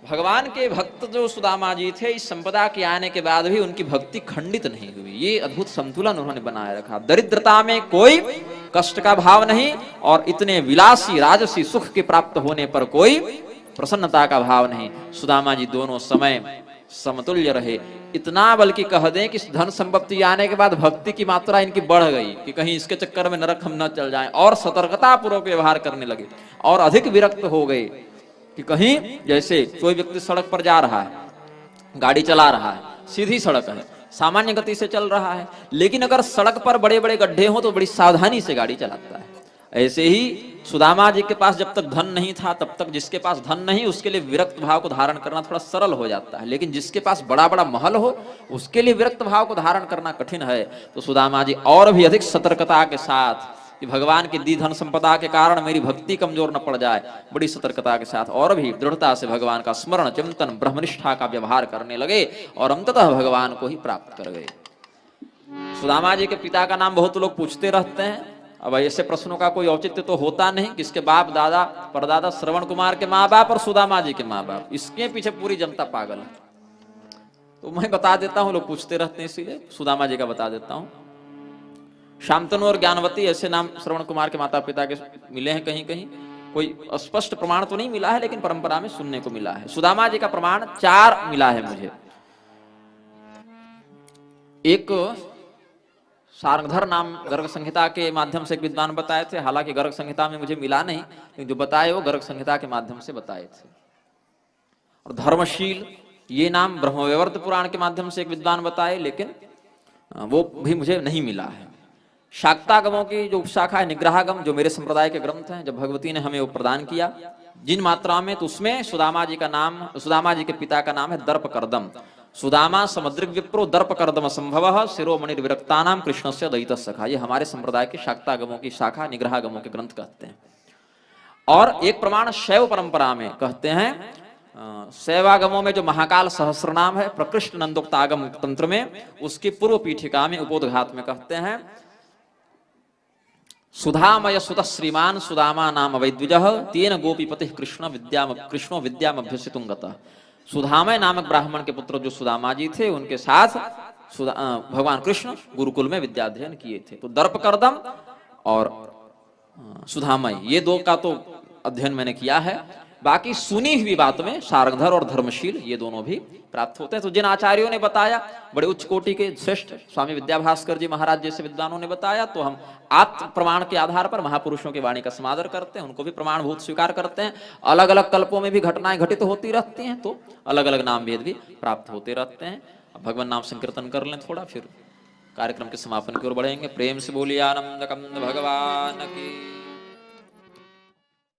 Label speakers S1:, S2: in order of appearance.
S1: भगवान के भक्त जो सुदामा जी थे, इस संपदा के आने के बाद भी उनकी भक्ति खंडित नहीं हुई। ये अद्भुत संतुलन उन्होंने बनाए रखा। दरिद्रता में कोई कष्ट का भाव नहीं और इतने विलासी राजसी सुख के प्राप्त होने पर कोई प्रसन्नता का भाव नहीं। सुदामा जी दोनों समय समतुल्य रहे। इतना बल्कि कह दें कि धन संपत्ति आने के बाद भक्ति की मात्रा इनकी बढ़ गई कि कहीं इसके चक्कर में नरक हम न चल जाएं, और सतर्कता पूर्वक व्यवहार करने लगे और अधिक विरक्त हो गए कि कहीं जैसे कोई व्यक्ति सड़क पर जा रहा है, गाड़ी चला रहा है, सीधी सड़क है, सामान्य गति से चल रहा है, लेकिन अगर सड़क पर बड़े बड़े गड्ढे हो तो बड़ी सावधानी से गाड़ी चलाता है। ऐसे ही सुदामा जी के पास जब तक धन नहीं था तब तक जिसके पास धन नहीं उसके लिए विरक्त भाव को धारण करना थोड़ा सरल हो जाता है, लेकिन जिसके पास बड़ा बड़ा महल हो उसके लिए विरक्त भाव को धारण करना कठिन है। तो सुदामा जी और भी अधिक सतर्कता के साथ कि भगवान की दी धन संपदा के कारण मेरी भक्ति कमजोर न पड़ जाए, बड़ी सतर्कता के साथ और भी दृढ़ता से भगवान का स्मरण चिंतन ब्रह्मनिष्ठा का व्यवहार करने लगे और अंततः भगवान को ही प्राप्त कर गए। सुदामा जी के पिता का नाम बहुत लोग पूछते रहते हैं। अब ऐसे प्रश्नों का कोई औचित्य तो होता नहीं कि इसके बाप दादा परदादा श्रवण कुमार के माँ बाप और सुदामा जी के माँ बाप, इसके पीछे पूरी जनता पागल है। तो मैं बता देता हूँ, लोग पूछते रहते हैं इसीलिए सुदामा जी का बता देता हूँ। शांतनु और ज्ञानवती ऐसे नाम श्रवण कुमार के माता पिता के मिले हैं कहीं कहीं, कोई स्पष्ट प्रमाण तो नहीं मिला है लेकिन परंपरा में सुनने को मिला है। सुदामा जी का प्रमाण 4 मिला है मुझे। एक सारंगधर नाम गर्ग संहिता के माध्यम से एक विद्वान बताए थे, हालांकि गर्ग संहिता में मुझे मिला नहीं, लेकिन जो बताए वो गर्ग संहिता के माध्यम से बताए थे। और धर्मशील ये नाम ब्रह्मवैवर्त पुराण के माध्यम से एक विद्वान बताए, लेकिन वो भी मुझे नहीं मिला है। शाक्तागमों की जो उपशाखा है निग्रहागम, जो मेरे संप्रदाय के ग्रंथ हैं, जब भगवती ने हमें वो प्रदान किया जिन मात्रा में, तो उसमें सुदामा जी का नाम, सुदामा जी के पिता का नाम है दर्पकर्दम। सुदामा समुद्रिक विप्रो दर्पकर्दम संभव शिरोमणि विरक्तानाम कृष्ण से दयित सखा। ये हमारे संप्रदाय के शाक्तागमों की शाखा निग्रहागमों के ग्रंथ कहते हैं। और एक प्रमाण शैव परंपरा में कहते हैं, शैवागमों में जो महाकाल सहस्रनाम है प्रकृष्ट नंदोक्तागम तंत्र में, उसकी पूर्व पीठिका में उपोदघात में कहते हैं, सुधामय सुत श्रीमान सुदामा नाम वैद्विजः तेन गोपीपति कृष्णो विद्यामभ्यसितुं गतः। सुधामय नामक ब्राह्मण के पुत्र जो सुदामा जी थे, उनके साथ भगवान कृष्ण गुरुकुल में विद्याध्ययन किए थे। तो दर्पकर्दम और सुधामय ये 2 का तो अध्ययन मैंने किया है। बाकी सुनी हुई बात में सारंगधर और धर्मशील ये दोनों भी प्राप्त होते हैं। तो जिन आचार्यों ने बताया, बड़े उच्च कोटि के श्रेष्ठ स्वामी विद्याभास्कर जी महाराज जैसे विद्वानों ने बताया, तो हम आत्म प्रमाण के आधार पर महापुरुषों की वाणी का समादर करते हैं, उनको भी प्रमाणभूत स्वीकार करते हैं। अलग अलग कल्पों में भी घटनाएं घटित होती रहती हैं, तो अलग अलग नाम भेद भी प्राप्त होते रहते हैं। अब भगवान नाम संकीर्तन कर लें थोड़ा, फिर कार्यक्रम के समापन की ओर बढ़ेंगे। प्रेम से बोलिए आनंद कंद भगवान की।